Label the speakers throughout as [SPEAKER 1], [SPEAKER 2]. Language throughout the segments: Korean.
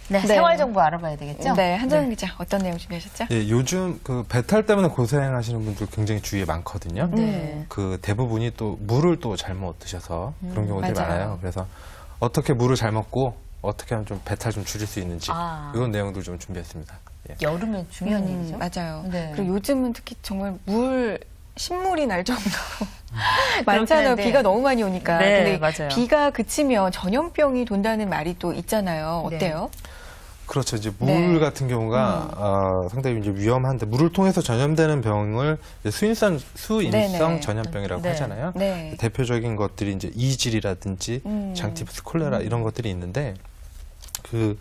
[SPEAKER 1] 네, 생활 정보 알아봐야 되겠죠?
[SPEAKER 2] 네, 한정현 기자 어떤 내용 준비하셨죠?
[SPEAKER 3] 예, 요즘 그 배탈 때문에 고생하시는 분들 굉장히 주위에 많거든요.
[SPEAKER 1] 네.
[SPEAKER 3] 그 대부분이 또 물을 또 잘못 드셔서 그런 경우들이
[SPEAKER 2] 맞아요.
[SPEAKER 3] 많아요. 그래서 어떻게 물을 잘 먹고 어떻게 하면 좀 배탈 좀 줄일 수 있는지 이런 내용들 좀 준비했습니다. 예.
[SPEAKER 1] 여름에 중요한 얘기죠?
[SPEAKER 2] 맞아요.
[SPEAKER 1] 네.
[SPEAKER 2] 그리고 요즘은 특히 정말 신물이 날 정도로 많잖아요.
[SPEAKER 1] 한데.
[SPEAKER 2] 비가 너무 많이 오니까.
[SPEAKER 1] 네,
[SPEAKER 2] 근데
[SPEAKER 1] 맞아요.
[SPEAKER 2] 비가 그치면 전염병이 돈다는 말이 또 있잖아요. 어때요?
[SPEAKER 3] 그렇죠. 이제 물
[SPEAKER 2] 네.
[SPEAKER 3] 같은 경우가 상당히 이제 위험한데 물을 통해서 전염되는 병을 이제 수인성
[SPEAKER 2] 네네.
[SPEAKER 3] 전염병이라고
[SPEAKER 1] 네.
[SPEAKER 3] 하잖아요.
[SPEAKER 2] 네.
[SPEAKER 3] 대표적인 것들이 이제 이질이라든지 장티푸스 콜레라 이런 것들이 있는데 그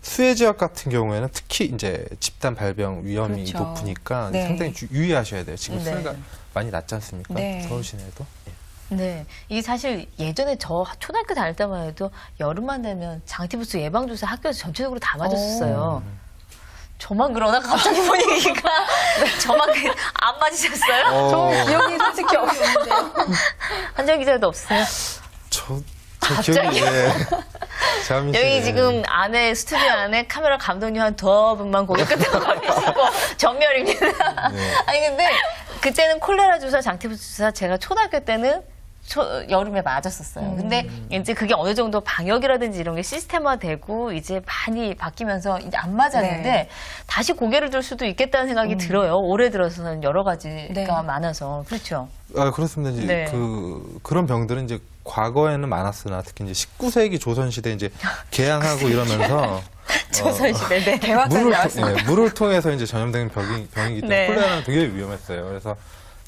[SPEAKER 3] 수해 지역 같은 경우에는 특히 이제 집단 발병 위험이
[SPEAKER 2] 그렇죠.
[SPEAKER 3] 높으니까
[SPEAKER 2] 네.
[SPEAKER 3] 상당히 유의하셔야 돼요. 지금
[SPEAKER 1] 네.
[SPEAKER 3] 수해가 많이 낮지 않습니까?
[SPEAKER 2] 네.
[SPEAKER 3] 서울 시내도. 예.
[SPEAKER 1] 네. 이게 사실 예전에 저 초등학교 다닐 때만 해도 여름만 되면 장티푸스 예방주사 학교에서 전체적으로 다 맞았었어요. 저만 그러나 갑자기 분위기가 저만 안 맞으셨어요?
[SPEAKER 2] 저 기억이 솔직히 없는데요.
[SPEAKER 1] 한정 기자도 없어요?
[SPEAKER 3] 저
[SPEAKER 1] 갑자기?
[SPEAKER 3] 기억이 예. 자민 씨,
[SPEAKER 1] 여기
[SPEAKER 3] 예.
[SPEAKER 1] 지금 안에 스튜디오 안에 카메라 감독님 한 두어 분만 고개 끄덕하고 계시고 정렬입니다.
[SPEAKER 3] 네.
[SPEAKER 1] 아니 근데 그때는 콜레라 주사, 장티푸스 주사 제가 초등학교 때는 여름에 맞았었어요. 근데 이제 그게 어느 정도 방역이라든지 이런 게 시스템화되고 이제 많이 바뀌면서 이제 안 맞았는데
[SPEAKER 2] 네.
[SPEAKER 1] 다시 고개를 들 수도 있겠다는 생각이 들어요. 올해 들어서는 여러 가지가
[SPEAKER 2] 네.
[SPEAKER 1] 많아서 그렇죠.
[SPEAKER 3] 아, 그렇습니다. 이제
[SPEAKER 1] 네.
[SPEAKER 3] 그런 병들은 이제 과거에는 많았으나 특히 이제 19세기 조선시대 이제 개항하고 이러면서
[SPEAKER 1] 조선시대 네.
[SPEAKER 2] 개화까지 나왔습니다.
[SPEAKER 3] 물을 통해서 이제 전염되는 병이기 때문에
[SPEAKER 1] 네.
[SPEAKER 3] 콜레라는 되게 위험했어요. 그래서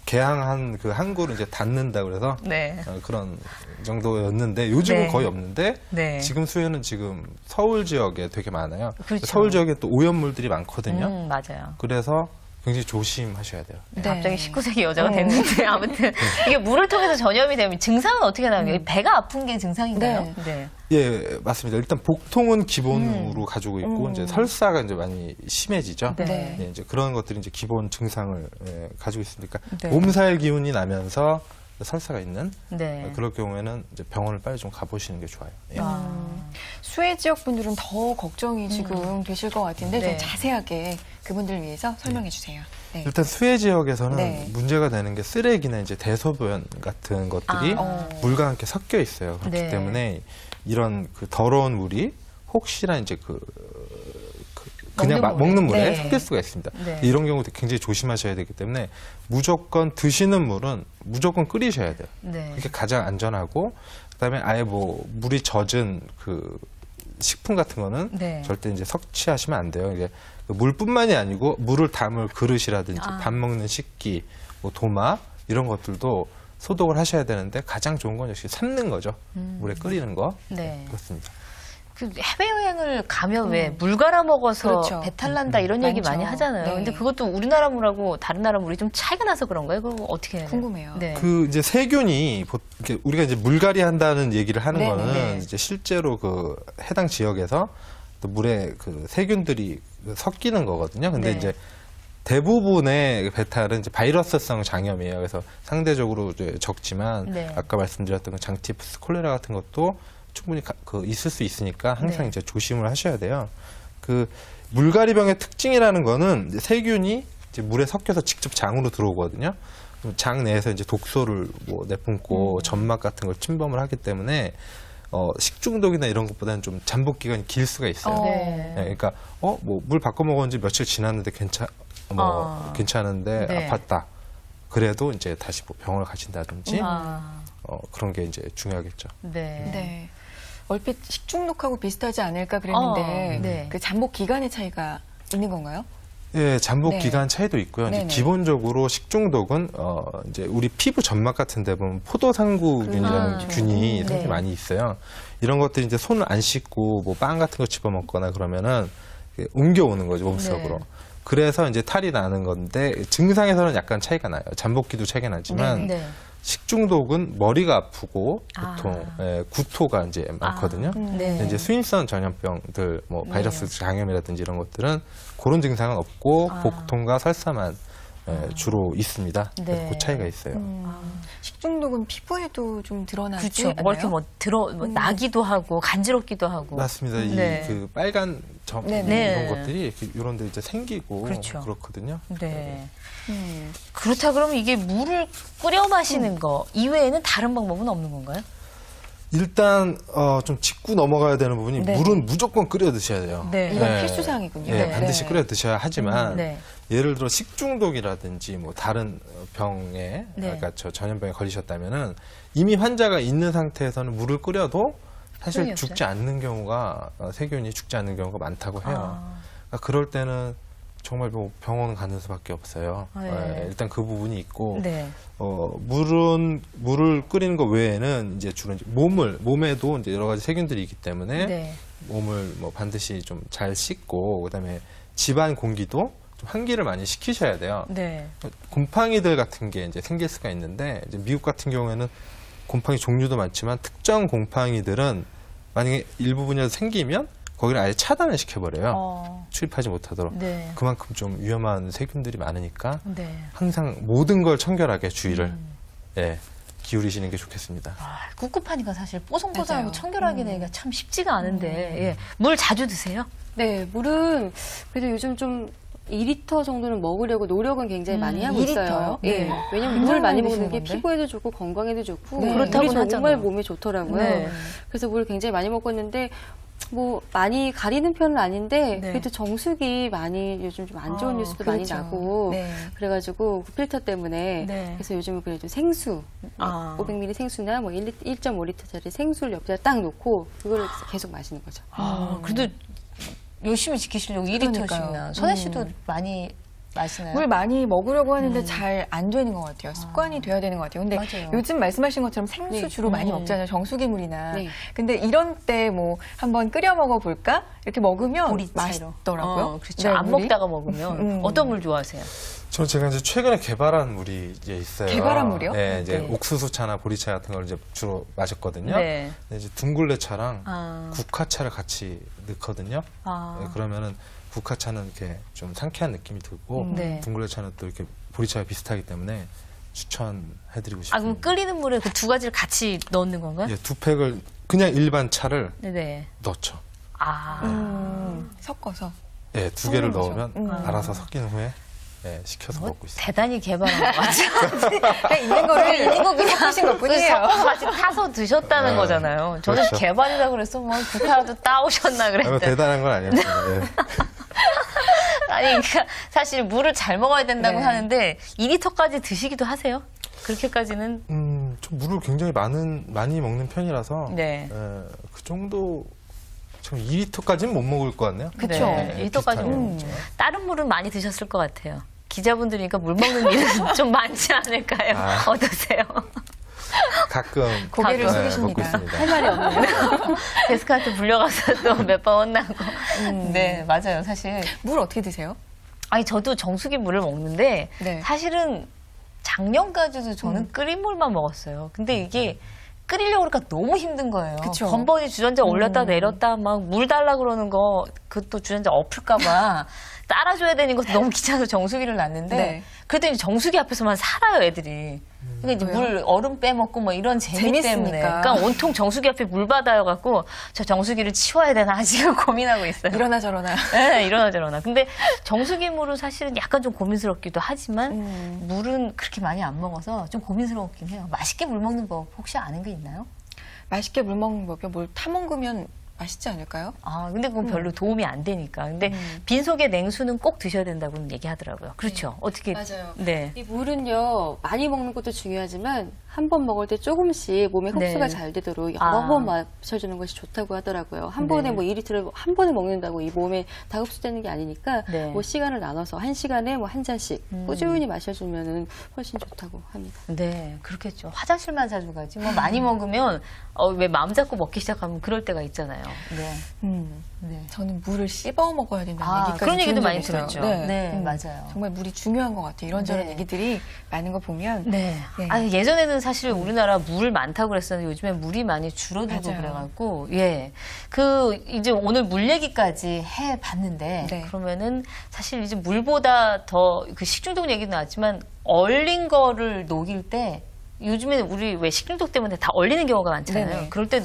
[SPEAKER 3] 개항한 그 항구를 이제 닫는다 그래서
[SPEAKER 1] 네.
[SPEAKER 3] 그런 정도였는데 요즘은
[SPEAKER 1] 네.
[SPEAKER 3] 거의 없는데
[SPEAKER 1] 네.
[SPEAKER 3] 지금 수해는 지금 서울 지역에 되게 많아요.
[SPEAKER 1] 그렇죠.
[SPEAKER 3] 서울 지역에 또 오염물들이 많거든요.
[SPEAKER 1] 맞아요.
[SPEAKER 3] 그래서 굉장히 조심하셔야 돼요.
[SPEAKER 2] 네.
[SPEAKER 1] 갑자기 19세기 여자가 됐는데 아무튼 이게 물을 통해서 전염이 되면 증상은 어떻게 나요? 배가 아픈 게 증상인가요? 네.
[SPEAKER 3] 예, 맞습니다. 일단 복통은 기본으로 가지고 있고 이제 설사가 이제 많이 심해지죠.
[SPEAKER 1] 네.
[SPEAKER 3] 예, 이제 그런 것들이 이제 기본 증상을 가지고 있으니까
[SPEAKER 2] 네.
[SPEAKER 3] 몸살 기운이 나면서 설사가 있는
[SPEAKER 1] 네.
[SPEAKER 3] 그럴 경우에는 이제 병원을 빨리 좀 가보시는 게 좋아요. 예.
[SPEAKER 2] 수해 지역 분들은 더 걱정이 지금 되실 것 같은데
[SPEAKER 1] 네.
[SPEAKER 2] 좀 자세하게 그분들을 위해서 설명해 주세요. 네.
[SPEAKER 3] 일단 수해 지역에서는
[SPEAKER 2] 네.
[SPEAKER 3] 문제가 되는 게 쓰레기나 이제 대소변 같은 것들이 물과 함께 섞여 있어요. 그렇기
[SPEAKER 1] 네.
[SPEAKER 3] 때문에 이런 그 더러운 물이 혹시나 이제 그냥 먹는 물에
[SPEAKER 1] 네.
[SPEAKER 3] 섞일 수가 있습니다.
[SPEAKER 1] 네.
[SPEAKER 3] 이런 경우도 굉장히 조심하셔야 되기 때문에 무조건 드시는 물은 무조건 끓이셔야 돼요.
[SPEAKER 1] 네.
[SPEAKER 3] 그게 가장 안전하고 그다음에 아예 뭐 물이 젖은 그 식품 같은 거는
[SPEAKER 1] 네.
[SPEAKER 3] 절대 이제 섭취하시면 안 돼요. 이게 물뿐만이 아니고 물을 담을 그릇이라든지 밥 먹는 식기, 뭐 도마 이런 것들도 소독을 하셔야 되는데 가장 좋은 건 역시 삶는 거죠. 물에 끓이는 거.
[SPEAKER 1] 네.
[SPEAKER 3] 그렇습니다.
[SPEAKER 1] 그 해외여행을 가면 왜 물 갈아 먹어서
[SPEAKER 2] 그렇죠.
[SPEAKER 1] 배탈 난다 이런 얘기
[SPEAKER 2] 많죠.
[SPEAKER 1] 많이 하잖아요.
[SPEAKER 2] 네.
[SPEAKER 1] 근데 그것도 우리나라 물하고 다른 나라 물이 좀 차이가 나서 그런가요? 그거 어떻게 해야 돼요?
[SPEAKER 2] 궁금해요.
[SPEAKER 1] 네.
[SPEAKER 3] 그 이제 세균이 이렇게 우리가 이제 물갈이 한다는 얘기를 하는
[SPEAKER 2] 네,
[SPEAKER 3] 거는
[SPEAKER 2] 네.
[SPEAKER 3] 이제 실제로 그 해당 지역에서 또 물에 그 세균들이 섞이는 거거든요. 근데
[SPEAKER 1] 네.
[SPEAKER 3] 이제 대부분의 배탈은 이제 바이러스성 장염이에요. 그래서 상대적으로 이제 적지만
[SPEAKER 1] 네.
[SPEAKER 3] 아까 말씀드렸던 그 장티푸스, 콜레라 같은 것도 충분히 있을 수 있으니까 항상
[SPEAKER 1] 네.
[SPEAKER 3] 이제 조심을 하셔야 돼요. 그 물갈이병의 특징이라는 거는 이제 세균이 이제 물에 섞여서 직접 장으로 들어오거든요. 장 내에서 이제 독소를 뭐 내뿜고 점막 같은 걸 침범을 하기 때문에 식중독이나 이런 것보다는 좀 잠복 기간이 길 수가 있어요.
[SPEAKER 1] 네.
[SPEAKER 3] 네, 그러니까 뭐 물 바꿔 먹은 지 며칠 지났는데 괜찮은데
[SPEAKER 1] 네.
[SPEAKER 3] 아팠다. 그래도 이제 다시 뭐 병원을 가신다든지
[SPEAKER 1] 아,
[SPEAKER 3] 그런 게 이제 중요하겠죠.
[SPEAKER 1] 네.
[SPEAKER 2] 네. 얼핏 식중독하고 비슷하지 않을까 그랬는데
[SPEAKER 1] 네.
[SPEAKER 2] 그 잠복 기간의 차이가 있는 건가요?
[SPEAKER 3] 예, 잠복
[SPEAKER 2] 네.
[SPEAKER 3] 기간 차이도 있고요. 이제
[SPEAKER 2] 네네.
[SPEAKER 3] 기본적으로 식중독은 이제 우리 피부 점막 같은 데 보면 포도상구균이라는 균이 상당히
[SPEAKER 1] 네.
[SPEAKER 3] 많이 있어요. 이런 것들이 이제 손을 안 씻고 뭐 빵 같은 거 집어 먹거나 그러면은 옮겨오는 거죠, 몸속으로.
[SPEAKER 1] 네.
[SPEAKER 3] 그래서 이제 탈이 나는 건데 증상에서는 약간 차이가 나요. 잠복기도 차이가 나지만
[SPEAKER 1] 네.
[SPEAKER 3] 식중독은 머리가 아프고 보통 구토가 이제 많거든요.
[SPEAKER 1] 네.
[SPEAKER 3] 근데 이제 수인성 전염병들, 뭐 바이러스 장염이라든지 이런 것들은 그런 증상은 없고 복통과 설사만 주로 있습니다.
[SPEAKER 1] 네.
[SPEAKER 3] 그 차이가 있어요.
[SPEAKER 2] 식중독은 피부에도 좀 드러나지
[SPEAKER 1] 그렇죠.
[SPEAKER 2] 않나요?
[SPEAKER 1] 뭐 이렇게 뭐 나기도 하고 간지럽기도 하고.
[SPEAKER 3] 맞습니다.
[SPEAKER 1] 네.
[SPEAKER 3] 이 그 빨간 점
[SPEAKER 2] 네네.
[SPEAKER 3] 이런 것들이 이렇게 이런 데 이제 생기고
[SPEAKER 1] 그렇죠.
[SPEAKER 3] 그렇거든요.
[SPEAKER 1] 네. 그렇다 그러면 이게 물을 끓여 마시는 거 이외에는 다른 방법은 없는 건가요?
[SPEAKER 3] 일단 좀 짚고 넘어가야 되는 부분이
[SPEAKER 2] 네.
[SPEAKER 3] 물은 무조건 끓여 드셔야 돼요.
[SPEAKER 1] 네.
[SPEAKER 2] 이건
[SPEAKER 3] 네.
[SPEAKER 2] 필수사항이군요.
[SPEAKER 3] 예,
[SPEAKER 1] 네.
[SPEAKER 3] 반드시 끓여 드셔야 하지만
[SPEAKER 1] 네.
[SPEAKER 3] 예를 들어 식중독이라든지 뭐 다른 병에
[SPEAKER 1] 네.
[SPEAKER 3] 그러니까 저 전염병에 걸리셨다면은 이미 환자가 있는 상태에서는 물을 끓여도 사실
[SPEAKER 1] 소용이
[SPEAKER 3] 죽지 않는 경우가 세균이 죽지 않는 경우가 많다고 해요. 그러니까 그럴 때는 정말 뭐 병원 가는 수밖에 없어요.
[SPEAKER 1] 네.
[SPEAKER 3] 예, 일단 그 부분이 있고
[SPEAKER 1] 네.
[SPEAKER 3] 물을 끓이는 것 외에는 이제 주로 이제 몸에도 이제 여러 가지 세균들이 있기 때문에
[SPEAKER 1] 네.
[SPEAKER 3] 몸을 뭐 반드시 좀 잘 씻고 그다음에 집안 공기도 좀 환기를 많이 시키셔야 돼요.
[SPEAKER 1] 네.
[SPEAKER 3] 곰팡이들 같은 게 이제 생길 수가 있는데 이제 미국 같은 경우에는 곰팡이 종류도 많지만 특정 곰팡이들은 만약에 일부분이라도 생기면 거기를 아예 차단을 시켜버려요. 출입하지 못하도록.
[SPEAKER 1] 네.
[SPEAKER 3] 그만큼 좀 위험한 세균들이 많으니까
[SPEAKER 1] 네.
[SPEAKER 3] 항상 모든 걸 청결하게 주의를 예, 기울이시는 게 좋겠습니다.
[SPEAKER 1] 꿉꿉하니까 사실 뽀송뽀송하고
[SPEAKER 2] 맞아요.
[SPEAKER 1] 청결하게 되기가 참 쉽지가 않은데 예. 물 자주 드세요?
[SPEAKER 4] 네, 물은 그래도 요즘 좀 2리터 정도는 먹으려고 노력은 굉장히 많이 하고
[SPEAKER 1] 2리터 요?
[SPEAKER 4] 있어요.
[SPEAKER 1] 네.
[SPEAKER 4] 예. 왜냐면
[SPEAKER 2] 굉장히
[SPEAKER 4] 물 많이
[SPEAKER 2] 많이
[SPEAKER 4] 먹는 게
[SPEAKER 2] 드시는 건데?
[SPEAKER 4] 피부에도 좋고 건강에도 좋고
[SPEAKER 2] 네.
[SPEAKER 1] 그렇다고는
[SPEAKER 4] 물이 정말
[SPEAKER 1] 하잖아요.
[SPEAKER 4] 몸에 좋더라고요.
[SPEAKER 1] 네.
[SPEAKER 4] 그래서 물 굉장히 많이 먹고 있는데 뭐 많이 가리는 편은 아닌데
[SPEAKER 1] 네.
[SPEAKER 4] 그래도 정수기 많이 요즘 좀 안 좋은 뉴스도 많이
[SPEAKER 2] 그렇죠.
[SPEAKER 4] 나고
[SPEAKER 2] 네.
[SPEAKER 4] 그래가지고 그 필터 때문에
[SPEAKER 1] 네.
[SPEAKER 4] 그래서 요즘은 그래도 생수 500ml 생수나 뭐 1.5리터짜리 생수를 옆에다 딱 놓고 그걸 계속 마시는 거죠.
[SPEAKER 1] 그래도 열심히 지키시려고 2리터씩이나.
[SPEAKER 2] 그러니까요.
[SPEAKER 1] 선혜 씨도 많이 마시나요?
[SPEAKER 2] 물 많이 먹으려고 하는데 잘 안 되는 것 같아요. 습관이 돼야 되는 것 같아요. 근데
[SPEAKER 1] 맞아요.
[SPEAKER 2] 요즘 말씀하신 것처럼 생수
[SPEAKER 4] 네.
[SPEAKER 2] 주로 많이 먹잖아요. 정수기물이나.
[SPEAKER 4] 네.
[SPEAKER 2] 근데 이런 때 뭐 한번 끓여 먹어볼까? 이렇게 먹으면
[SPEAKER 1] 보리차로.
[SPEAKER 2] 맛있더라고요.
[SPEAKER 1] 그렇죠.
[SPEAKER 2] 네,
[SPEAKER 1] 안
[SPEAKER 2] 물이.
[SPEAKER 1] 먹다가 먹으면 어떤 물 좋아하세요?
[SPEAKER 3] 제가 이제 최근에 개발한 물이 이제 있어요.
[SPEAKER 2] 개발한 물이요?
[SPEAKER 3] 네, 이제
[SPEAKER 1] 네.
[SPEAKER 3] 옥수수차나 보리차 같은 걸 이제 주로 마셨거든요.
[SPEAKER 1] 네.
[SPEAKER 3] 근데 이제 둥글레차랑
[SPEAKER 1] 아.
[SPEAKER 3] 국화차를 같이 넣거든요.
[SPEAKER 1] 아.
[SPEAKER 3] 네, 그러면은 국화차는 이렇게 좀 상쾌한 느낌이 들고
[SPEAKER 1] 네.
[SPEAKER 3] 둥글레차는 또 이렇게 보리차가 비슷하기 때문에 추천해드리고
[SPEAKER 1] 아,
[SPEAKER 3] 싶습니다.
[SPEAKER 1] 그럼 끓이는 물에 그 두 가지를 같이 넣는 건가요?
[SPEAKER 3] 예, 두 팩을 그냥 일반 차를
[SPEAKER 1] 네네.
[SPEAKER 3] 넣죠.
[SPEAKER 1] 아.
[SPEAKER 2] 섞어서.
[SPEAKER 3] 예, 두 개를
[SPEAKER 2] 거죠.
[SPEAKER 3] 넣으면 알아서 섞인 후에 예, 식혀서 먹고 있습니다.
[SPEAKER 1] 대단히 개발한 것 같아요.
[SPEAKER 2] 그냥 있는 거를 있는 거 그냥 섞으신 것 뿐이에요.
[SPEAKER 1] 섞어서 같이 타서 드셨다는
[SPEAKER 3] 네.
[SPEAKER 1] 거잖아요. 저는
[SPEAKER 3] 그렇죠.
[SPEAKER 1] 개발이라고 그랬어. 뭐 국화라도 따오셨나
[SPEAKER 3] 아마
[SPEAKER 1] 그랬더니.
[SPEAKER 3] 대단한 건 아니었습니다. 예.
[SPEAKER 1] 아니, 그러니까 사실 물을 잘 먹어야 된다고
[SPEAKER 2] 네.
[SPEAKER 1] 하는데 2리터까지 드시기도 하세요? 그렇게까지는?
[SPEAKER 3] 좀 물을 굉장히 많이 먹는 편이라서
[SPEAKER 1] 네.
[SPEAKER 3] 예, 그 정도 지금 2리터까지는 못 먹을 것 같네요.
[SPEAKER 2] 그쵸.
[SPEAKER 1] 네, 2리터까지
[SPEAKER 3] 비슷하게
[SPEAKER 1] 는
[SPEAKER 3] 먹죠.
[SPEAKER 1] 다른 물은 많이 드셨을 것 같아요. 기자분들이니까 물 먹는 일은 좀 많지 않을까요?
[SPEAKER 3] 아.
[SPEAKER 1] 어떠세요?
[SPEAKER 3] 가끔
[SPEAKER 2] 고개를
[SPEAKER 3] 네,
[SPEAKER 2] 숙이십니다.
[SPEAKER 3] 먹고 있습니다.
[SPEAKER 4] 할 말이 없네요.
[SPEAKER 1] 데스크한테 불려가서 또 몇 번 혼나고. 네, 맞아요. 사실.
[SPEAKER 2] 물 어떻게 드세요?
[SPEAKER 1] 아니, 저도 정수기 물을 먹는데
[SPEAKER 2] 네.
[SPEAKER 1] 사실은 작년까지도 저는 끓인 물만 먹었어요. 근데 이게 끓이려고 그러니까 너무 힘든 거예요.
[SPEAKER 2] 그쵸.
[SPEAKER 1] 번번이 주전자 올렸다 내렸다 막 물 달라 그러는 거 그것도 주전자 엎을까봐 따라줘야 되는 것도 너무 귀찮아서 정수기를 놨는데
[SPEAKER 2] 네.
[SPEAKER 1] 그랬더니 정수기 앞에서만 살아요, 애들이. 그러니까 이제
[SPEAKER 2] 왜요?
[SPEAKER 1] 물 얼음 빼먹고 뭐 이런 재미
[SPEAKER 2] 재밌으니까.
[SPEAKER 1] 때문에. 그러니까 온통 정수기 앞에 물 받아여갖고 저 정수기를 치워야 되나 지금 고민하고 있어요.
[SPEAKER 2] 이러나 저러나.
[SPEAKER 1] 네, 이러나 저러나. 근데 정수기 물은 사실은 약간 좀 고민스럽기도 하지만 물은 그렇게 많이 안 먹어서 좀 고민스럽긴 해요. 맛있게 물 먹는 법 혹시 아는 게 있나요?
[SPEAKER 2] 맛있게 물 먹는 법이요. 뭘 타먹으면 맛있지 않을까요?
[SPEAKER 1] 아, 근데 그건 별로 도움이 안 되니까. 근데 빈속에 냉수는 꼭 드셔야 된다고는 얘기하더라고요. 그렇죠. 어떻게.
[SPEAKER 4] 맞아요.
[SPEAKER 1] 네.
[SPEAKER 4] 이 물은요 많이 먹는 것도 중요하지만 한 번 먹을 때 조금씩 몸에 흡수가
[SPEAKER 1] 네.
[SPEAKER 4] 잘 되도록 여러
[SPEAKER 1] 아.
[SPEAKER 4] 번 마셔주는 것이 좋다고 하더라고요. 한
[SPEAKER 1] 네.
[SPEAKER 4] 번에 뭐 2리터를 한 번에 먹는다고 이 몸에 다 흡수되는 게 아니니까
[SPEAKER 1] 네.
[SPEAKER 4] 뭐 시간을 나눠서 한 시간에 뭐 한 잔씩 꾸준히 마셔주면은 훨씬 좋다고 합니다.
[SPEAKER 1] 네, 그렇겠죠. 화장실만 자주 가지. 뭐 많이 먹으면 왜 마음 잡고 먹기 시작하면 그럴 때가 있잖아요. 네. 네.
[SPEAKER 2] 저는 물을 씹어 먹어야 된다는 얘기까지
[SPEAKER 1] 그런 얘기도
[SPEAKER 2] 들은
[SPEAKER 1] 많이
[SPEAKER 2] 적이 있어요.
[SPEAKER 1] 들었죠. 네, 맞아요.
[SPEAKER 2] 정말 물이 중요한 것 같아요. 이런저런
[SPEAKER 1] 네.
[SPEAKER 2] 얘기들이 많은 거 보면.
[SPEAKER 1] 네.
[SPEAKER 2] 예.
[SPEAKER 1] 아니, 예전에는 사실 우리나라 물 많다고 그랬었는데 요즘에 물이 많이 줄어들고
[SPEAKER 2] 맞아요.
[SPEAKER 1] 그래갖고, 예. 이제 오늘 물 얘기까지 해 봤는데,
[SPEAKER 2] 네.
[SPEAKER 1] 그러면은 사실 이제 물보다 더 그 식중독 얘기도 나왔지만, 얼린 거를 녹일 때, 요즘에는 우리 왜 식중독 때문에 다 얼리는 경우가 많잖아요.
[SPEAKER 2] 네네.
[SPEAKER 1] 그럴 때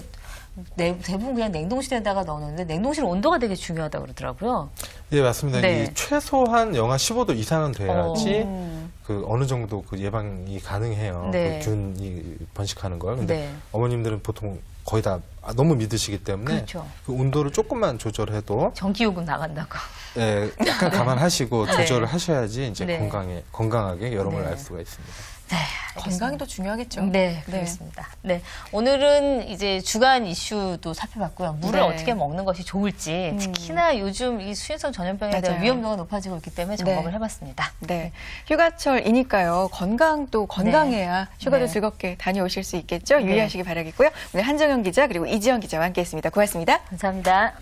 [SPEAKER 1] 대부분 그냥 냉동실에다가 넣어놓는데, 냉동실 온도가 되게 중요하다고 그러더라고요.
[SPEAKER 3] 예, 맞습니다.
[SPEAKER 1] 네.
[SPEAKER 3] 이 최소한 영하 15도 이상은 돼야지
[SPEAKER 2] 음.
[SPEAKER 3] 그 어느 정도 그 예방이 가능해요.
[SPEAKER 1] 네.
[SPEAKER 3] 그 균이 번식하는 걸. 근데
[SPEAKER 1] 네.
[SPEAKER 3] 어머님들은 보통 거의 다 너무 믿으시기 때문에
[SPEAKER 1] 그렇죠.
[SPEAKER 3] 그 온도를 조금만 조절해도
[SPEAKER 1] 전기요금 나간다고.
[SPEAKER 3] 예, 약간 감안하시고
[SPEAKER 1] 네.
[SPEAKER 3] 조절을 하셔야지 이제
[SPEAKER 1] 네.
[SPEAKER 3] 건강하게 여름을
[SPEAKER 1] 네.
[SPEAKER 3] 알 수가 있습니다.
[SPEAKER 1] 네.
[SPEAKER 2] 건강이 더 중요하겠죠.
[SPEAKER 1] 네, 그렇습니다. 네. 오늘은 이제 주간 이슈도 살펴봤고요. 물을
[SPEAKER 2] 네.
[SPEAKER 1] 어떻게 먹는 것이 좋을지, 특히나 요즘 이 수인성 전염병에 대한
[SPEAKER 2] 맞아요.
[SPEAKER 1] 위험도가 높아지고 있기 때문에 점검을
[SPEAKER 2] 네.
[SPEAKER 1] 해봤습니다.
[SPEAKER 2] 네. 휴가철이니까요. 건강도 건강해야 휴가도
[SPEAKER 1] 네.
[SPEAKER 2] 즐겁게 다녀오실 수 있겠죠.
[SPEAKER 1] 네.
[SPEAKER 2] 유의하시기 바라겠고요. 오늘 한정현 기자 그리고 이지영 기자와 함께했습니다. 고맙습니다.
[SPEAKER 1] 감사합니다.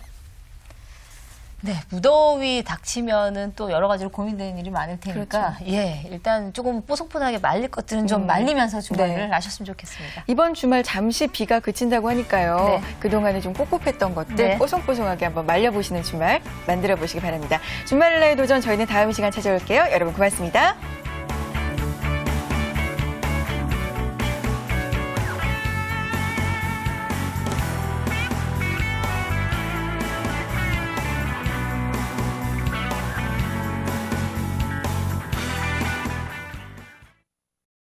[SPEAKER 1] 네, 무더위 닥치면은 또 여러 가지로 고민되는 일이 많을 테니까, 예, 일단 조금 뽀송뽀송하게 말릴 것들은 좀 말리면서 주말을
[SPEAKER 2] 네.
[SPEAKER 1] 나셨으면 좋겠습니다.
[SPEAKER 2] 이번 주말 잠시 비가 그친다고 하니까요.
[SPEAKER 1] 네.
[SPEAKER 2] 그동안에 좀 꿉꿉했던 것들
[SPEAKER 1] 네.
[SPEAKER 2] 뽀송뽀송하게 한번 말려보시는 주말 만들어 보시기 바랍니다. 주말의 도전 저희는 다음 시간 찾아올게요. 여러분 고맙습니다.